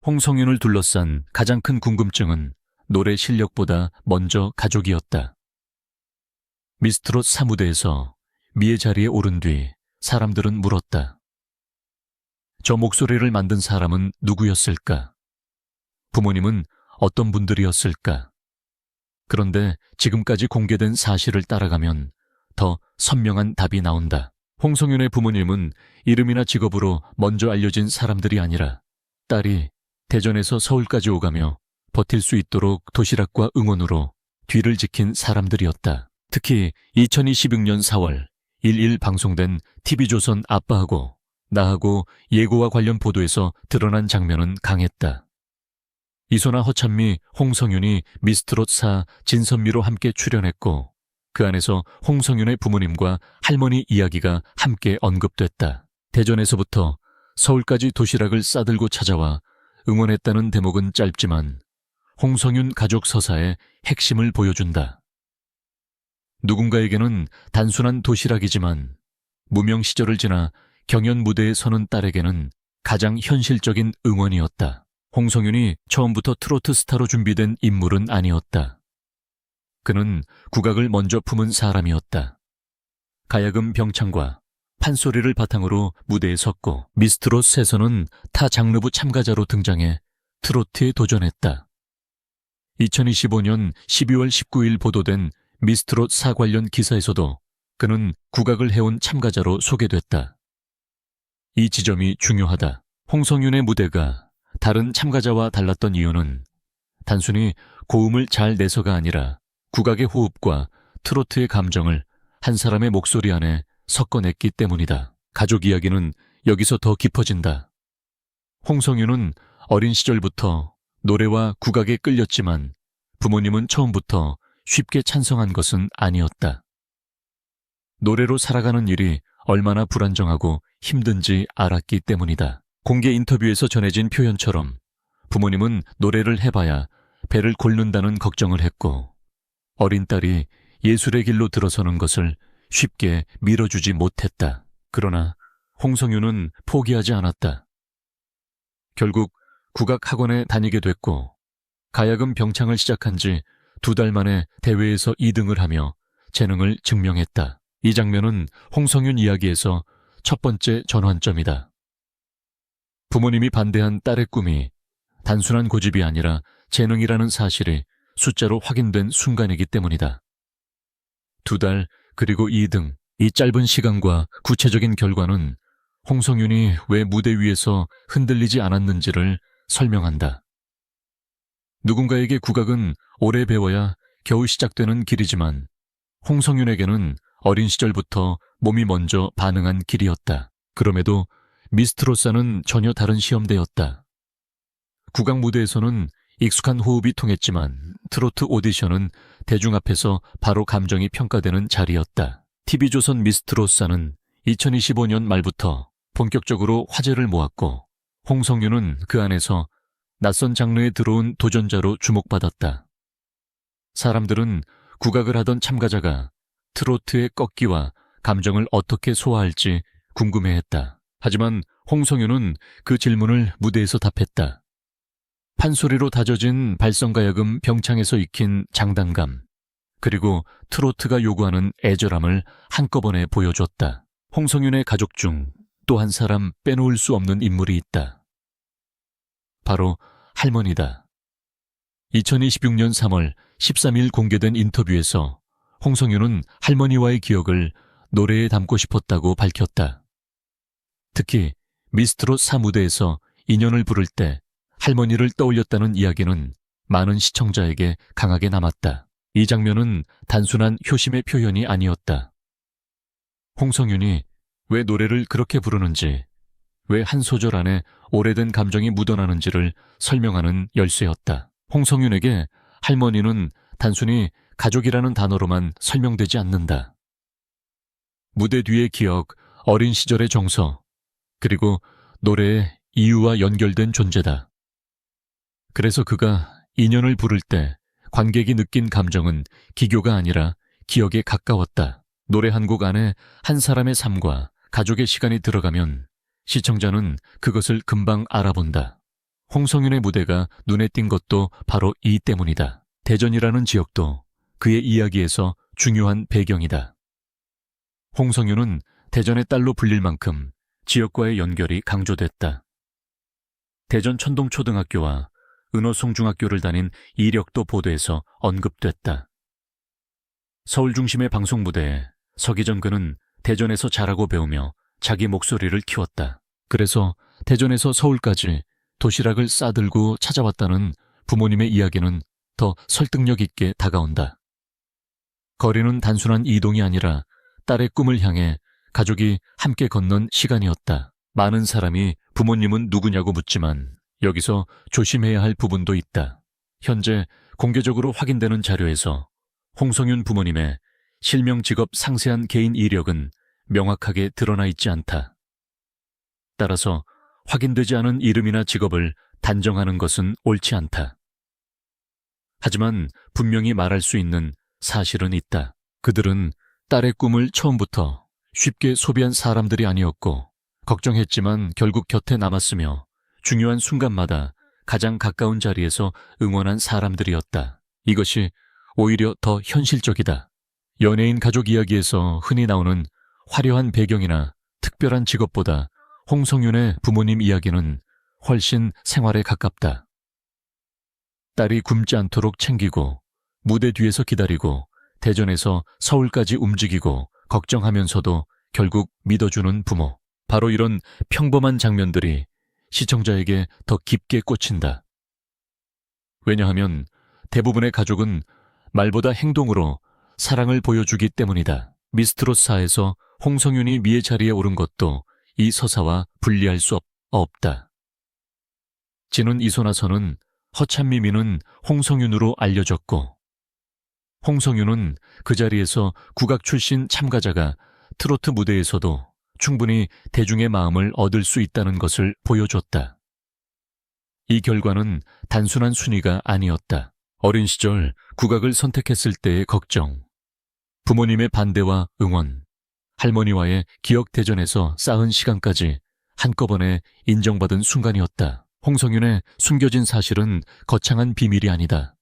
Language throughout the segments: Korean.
홍성윤을 둘러싼 가장 큰 궁금증은 노래 실력보다 먼저 가족이었다. 미스트롯 4무대에서 미의 자리에 오른 뒤 사람들은 물었다. 저 목소리를 만든 사람은 누구였을까? 부모님은 어떤 분들이었을까? 그런데 지금까지 공개된 사실을 따라가면 더 선명한 답이 나온다. 홍성윤의 부모님은 이름이나 직업으로 먼저 알려진 사람들이 아니라 딸이 대전에서 서울까지 오가며 버틸 수 있도록 도시락과 응원으로 뒤를 지킨 사람들이었다. 특히 2026년 4월 1일 방송된 TV조선 아빠하고 나하고 예고와 관련 보도에서 드러난 장면은 강했다. 이소나 허찬미, 홍성윤이 미스트롯 4 진선미로 함께 출연했고 그 안에서 홍성윤의 부모님과 할머니 이야기가 함께 언급됐다. 대전에서부터 서울까지 도시락을 싸들고 찾아와 응원했다는 대목은 짧지만 홍성윤 가족 서사의 핵심을 보여준다. 누군가에게는 단순한 도시락이지만 무명 시절을 지나 경연 무대에 서는 딸에게는 가장 현실적인 응원이었다. 홍성윤이 처음부터 트로트 스타로 준비된 인물은 아니었다. 그는 국악을 먼저 품은 사람이었다. 가야금 병창과 판소리를 바탕으로 무대에 섰고 미스트롯에서는 타 장르부 참가자로 등장해 트로트에 도전했다. 2025년 12월 19일 보도된 미스트롯 4 관련 기사에서도 그는 국악을 해온 참가자로 소개됐다. 이 지점이 중요하다. 홍성윤의 무대가 다른 참가자와 달랐던 이유는 단순히 고음을 잘 내서가 아니라 국악의 호흡과 트로트의 감정을 한 사람의 목소리 안에 섞어냈기 때문이다. 가족 이야기는 여기서 더 깊어진다. 홍성윤은 어린 시절부터 노래와 국악에 끌렸지만 부모님은 처음부터 쉽게 찬성한 것은 아니었다. 노래로 살아가는 일이 얼마나 불안정하고 힘든지 알았기 때문이다. 공개 인터뷰에서 전해진 표현처럼 부모님은 노래를 해봐야 배를 곪는다는 걱정을 했고 어린 딸이 예술의 길로 들어서는 것을 쉽게 밀어주지 못했다. 그러나 홍성윤은 포기하지 않았다. 결국 국악학원에 다니게 됐고 가야금 병창을 시작한 지 2달 만에 대회에서 2등을 하며 재능을 증명했다. 이 장면은 홍성윤 이야기에서 첫 번째 전환점이다. 부모님이 반대한 딸의 꿈이 단순한 고집이 아니라 재능이라는 사실이 숫자로 확인된 순간이기 때문이다. 2달 그리고 2등, 이 짧은 시간과 구체적인 결과는 홍성윤이 왜 무대 위에서 흔들리지 않았는지를 설명한다. 누군가에게 국악은 오래 배워야 겨우 시작되는 길이지만 홍성윤에게는 어린 시절부터 몸이 먼저 반응한 길이었다. 그럼에도 미스트롯사는 전혀 다른 시험대였다. 국악 무대에서는 익숙한 호흡이 통했지만 트로트 오디션은 대중 앞에서 바로 감정이 평가되는 자리였다. TV조선 미스트롯사는 2025년 말부터 본격적으로 화제를 모았고 홍성윤은 그 안에서 낯선 장르에 들어온 도전자로 주목받았다. 사람들은 국악을 하던 참가자가 트로트의 꺾기와 감정을 어떻게 소화할지 궁금해했다. 하지만 홍성윤은 그 질문을 무대에서 답했다. 판소리로 다져진 발성가야금 병창에서 익힌 장단감, 그리고 트로트가 요구하는 애절함을 한꺼번에 보여줬다. 홍성윤의 가족 중 또 한 사람 빼놓을 수 없는 인물이 있다. 바로 할머니다. 2026년 3월 13일 공개된 인터뷰에서 홍성윤은 할머니와의 기억을 노래에 담고 싶었다고 밝혔다. 특히 미스트롯 4 무대에서 인연을 부를 때 할머니를 떠올렸다는 이야기는 많은 시청자에게 강하게 남았다. 이 장면은 단순한 효심의 표현이 아니었다. 홍성윤이 왜 노래를 그렇게 부르는지, 왜 한 소절 안에 오래된 감정이 묻어나는지를 설명하는 열쇠였다. 홍성윤에게 할머니는 단순히 가족이라는 단어로만 설명되지 않는다. 무대 뒤의 기억, 어린 시절의 정서, 그리고 노래의 이유와 연결된 존재다. 그래서 그가 인연을 부를 때 관객이 느낀 감정은 기교가 아니라 기억에 가까웠다. 노래 한 곡 안에 한 사람의 삶과 가족의 시간이 들어가면 시청자는 그것을 금방 알아본다. 홍성윤의 무대가 눈에 띈 것도 바로 이 때문이다. 대전이라는 지역도 그의 이야기에서 중요한 배경이다. 홍성윤은 대전의 딸로 불릴 만큼 지역과의 연결이 강조됐다. 대전 천동초등학교와 은호송중학교를 다닌 이력도 보도에서 언급됐다. 서울 중심의 방송 무대에 서기 전 그는 대전에서 자라고 배우며 자기 목소리를 키웠다. 그래서 대전에서 서울까지 도시락을 싸들고 찾아왔다는 부모님의 이야기는 더 설득력 있게 다가온다. 거리는 단순한 이동이 아니라 딸의 꿈을 향해 가족이 함께 건넌 시간이었다. 많은 사람이 부모님은 누구냐고 묻지만 여기서 조심해야 할 부분도 있다. 현재 공개적으로 확인되는 자료에서 홍성윤 부모님의 실명 직업 상세한 개인 이력은 명확하게 드러나 있지 않다. 따라서 확인되지 않은 이름이나 직업을 단정하는 것은 옳지 않다. 하지만 분명히 말할 수 있는 사실은 있다. 그들은 딸의 꿈을 처음부터 쉽게 소비한 사람들이 아니었고 걱정했지만 결국 곁에 남았으며 중요한 순간마다 가장 가까운 자리에서 응원한 사람들이었다. 이것이 오히려 더 현실적이다. 연예인 가족 이야기에서 흔히 나오는 화려한 배경이나 특별한 직업보다 홍성윤의 부모님 이야기는 훨씬 생활에 가깝다. 딸이 굶지 않도록 챙기고 무대 뒤에서 기다리고 대전에서 서울까지 움직이고 걱정하면서도 결국 믿어주는 부모. 바로 이런 평범한 장면들이 시청자에게 더 깊게 꽂힌다. 왜냐하면 대부분의 가족은 말보다 행동으로 사랑을 보여주기 때문이다. 미스트롯사에서 홍성윤이 미의 자리에 오른 것도 이 서사와 분리할 수 없다. 진은 이소나서는 허찬미미는 홍성윤으로 알려졌고 홍성윤은 그 자리에서 국악 출신 참가자가 트로트 무대에서도 충분히 대중의 마음을 얻을 수 있다는 것을 보여줬다. 이 결과는 단순한 순위가 아니었다. 어린 시절 국악을 선택했을 때의 걱정, 부모님의 반대와 응원, 할머니와의 기억 대전에서 쌓은 시간까지 한꺼번에 인정받은 순간이었다. 홍성윤의 숨겨진 사실은 거창한 비밀이 아니다.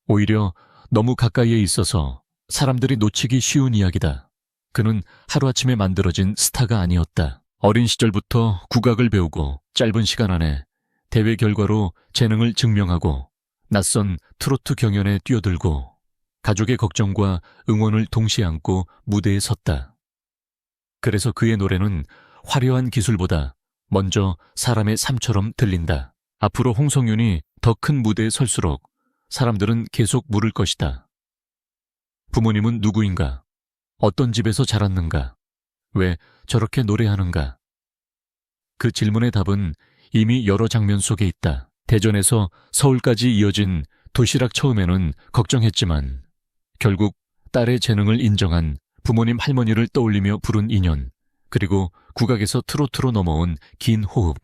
오히려 너무 가까이에 있어서 사람들이 놓치기 쉬운 이야기다. 그는 하루아침에 만들어진 스타가 아니었다. 어린 시절부터 국악을 배우고 짧은 시간 안에 대회 결과로 재능을 증명하고 낯선 트로트 경연에 뛰어들고 가족의 걱정과 응원을 동시에 안고 무대에 섰다. 그래서 그의 노래는 화려한 기술보다 먼저 사람의 삶처럼 들린다. 앞으로 홍성윤이 더 큰 무대에 설수록 사람들은 계속 물을 것이다. 부모님은 누구인가? 어떤 집에서 자랐는가? 왜 저렇게 노래하는가? 그 질문의 답은 이미 여러 장면 속에 있다. 대전에서 서울까지 이어진 도시락 처음에는 걱정했지만 결국 딸의 재능을 인정한 부모님 할머니를 떠올리며 부른 인연, 그리고 국악에서 트로트로 넘어온 긴 호흡.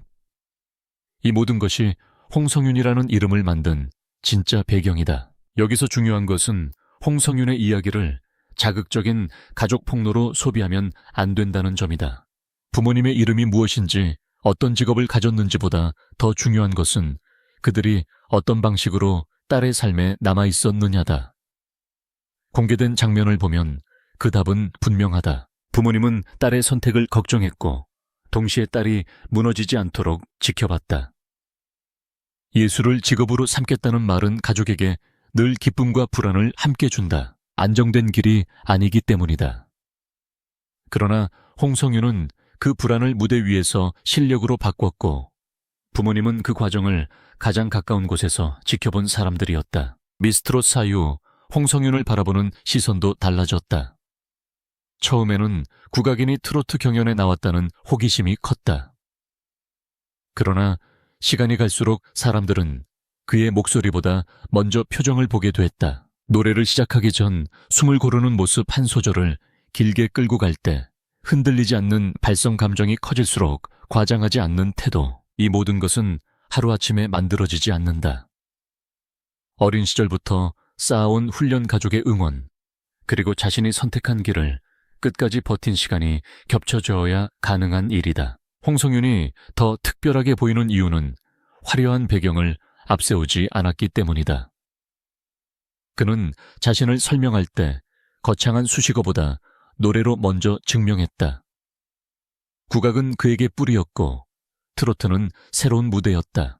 이 모든 것이 홍성윤이라는 이름을 만든 진짜 배경이다. 여기서 중요한 것은 홍성윤의 이야기를 자극적인 가족 폭로로 소비하면 안 된다는 점이다. 부모님의 이름이 무엇인지 어떤 직업을 가졌는지보다 더 중요한 것은 그들이 어떤 방식으로 딸의 삶에 남아있었느냐다. 공개된 장면을 보면 그 답은 분명하다. 부모님은 딸의 선택을 걱정했고 동시에 딸이 무너지지 않도록 지켜봤다. 예술을 직업으로 삼겠다는 말은 가족에게 늘 기쁨과 불안을 함께 준다. 안정된 길이 아니기 때문이다. 그러나 홍성윤은 그 불안을 무대 위에서 실력으로 바꿨고 부모님은 그 과정을 가장 가까운 곳에서 지켜본 사람들이었다. 미스트롯 사유 홍성윤을 바라보는 시선도 달라졌다. 처음에는 국악인이 트로트 경연에 나왔다는 호기심이 컸다. 그러나 시간이 갈수록 사람들은 그의 목소리보다 먼저 표정을 보게 됐다. 노래를 시작하기 전 숨을 고르는 모습 한 소절을 길게 끌고 갈 때 흔들리지 않는 발성 감정이 커질수록 과장하지 않는 태도, 이 모든 것은 하루아침에 만들어지지 않는다. 어린 시절부터 쌓아온 훈련 가족의 응원, 그리고 자신이 선택한 길을 끝까지 버틴 시간이 겹쳐져야 가능한 일이다. 홍성윤이 더 특별하게 보이는 이유는 화려한 배경을 앞세우지 않았기 때문이다. 그는 자신을 설명할 때 거창한 수식어보다 노래로 먼저 증명했다. 국악은 그에게 뿔이었고 트로트는 새로운 무대였다.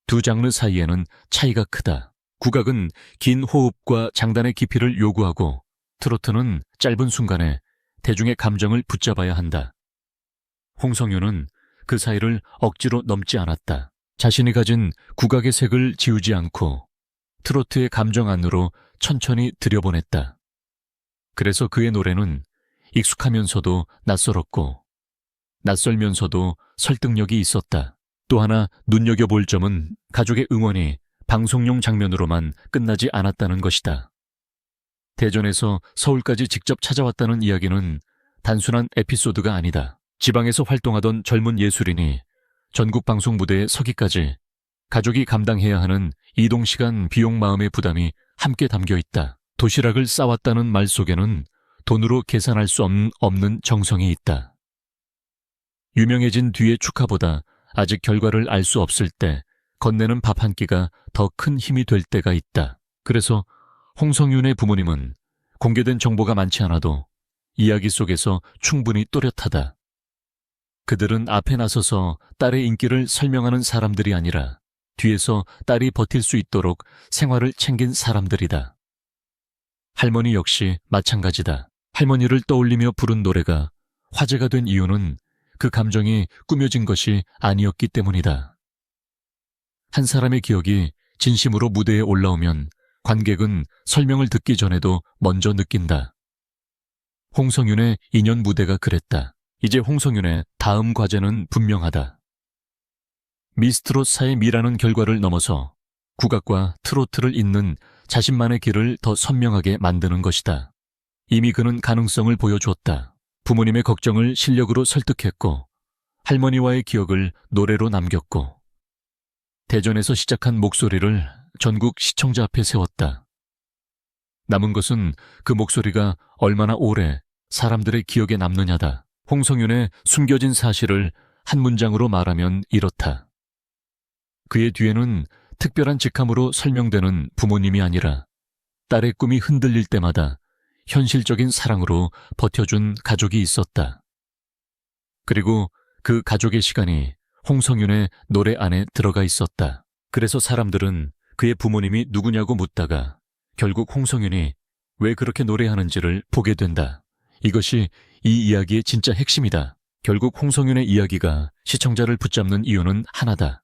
두 장르 사이에는 차이가 크다. 국악은 긴 호흡과 장단의 깊이를 요구하고 트로트는 짧은 순간에 대중의 감정을 붙잡아야 한다. 홍성윤은 그 사이를 억지로 넘지 않았다. 자신이 가진 국악의 색을 지우지 않고 트로트의 감정 안으로 천천히 들여보냈다. 그래서 그의 노래는 익숙하면서도 낯설었고 낯설면서도 설득력이 있었다. 또 하나 눈여겨볼 점은 가족의 응원이 방송용 장면으로만 끝나지 않았다는 것이다. 대전에서 서울까지 직접 찾아왔다는 이야기는 단순한 에피소드가 아니다. 지방에서 활동하던 젊은 예술인이 전국 방송 무대에 서기까지 가족이 감당해야 하는 이동시간 비용 마음의 부담이 함께 담겨 있다. 도시락을 싸왔다는 말 속에는 돈으로 계산할 수 없는 정성이 있다. 유명해진 뒤의 축하보다 아직 결과를 알 수 없을 때 건네는 밥 한 끼가 더 큰 힘이 될 때가 있다. 그래서 홍성윤의 부모님은 공개된 정보가 많지 않아도 이야기 속에서 충분히 또렷하다. 그들은 앞에 나서서 딸의 인기를 설명하는 사람들이 아니라 뒤에서 딸이 버틸 수 있도록 생활을 챙긴 사람들이다. 할머니 역시 마찬가지다. 할머니를 떠올리며 부른 노래가 화제가 된 이유는 그 감정이 꾸며진 것이 아니었기 때문이다. 한 사람의 기억이 진심으로 무대에 올라오면 관객은 설명을 듣기 전에도 먼저 느낀다. 홍성윤의 인연 무대가 그랬다. 이제 홍성윤의 다음 과제는 분명하다. 미스트롯사의 미라는 결과를 넘어서 국악과 트로트를 잇는 자신만의 길을 더 선명하게 만드는 것이다. 이미 그는 가능성을 보여주었다. 부모님의 걱정을 실력으로 설득했고 할머니와의 기억을 노래로 남겼고 대전에서 시작한 목소리를 전국 시청자 앞에 세웠다. 남은 것은 그 목소리가 얼마나 오래 사람들의 기억에 남느냐다. 홍성윤의 숨겨진 사실을 한 문장으로 말하면 이렇다. 그의 뒤에는 특별한 직함으로 설명되는 부모님이 아니라 딸의 꿈이 흔들릴 때마다 현실적인 사랑으로 버텨준 가족이 있었다. 그리고 그 가족의 시간이 홍성윤의 노래 안에 들어가 있었다. 그래서 사람들은 그의 부모님이 누구냐고 묻다가 결국 홍성윤이 왜 그렇게 노래하는지를 보게 된다. 이것이 이 이야기의 진짜 핵심이다. 결국 홍성윤의 이야기가 시청자를 붙잡는 이유는 하나다.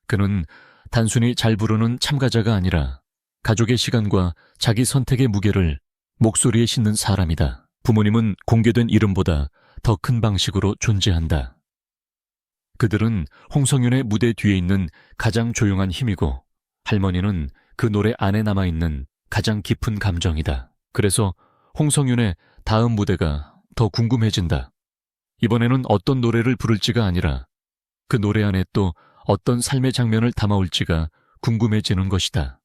그는 단순히 잘 부르는 참가자가 아니라 가족의 시간과 자기 선택의 무게를 목소리에 싣는 사람이다. 부모님은 공개된 이름보다 더 큰 방식으로 존재한다. 그들은 홍성윤의 무대 뒤에 있는 가장 조용한 힘이고 할머니는 그 노래 안에 남아있는 가장 깊은 감정이다. 그래서 홍성윤의 다음 무대가 더 궁금해진다. 이번에는 어떤 노래를 부를지가 아니라 그 노래 안에 또 어떤 삶의 장면을 담아올지가 궁금해지는 것이다.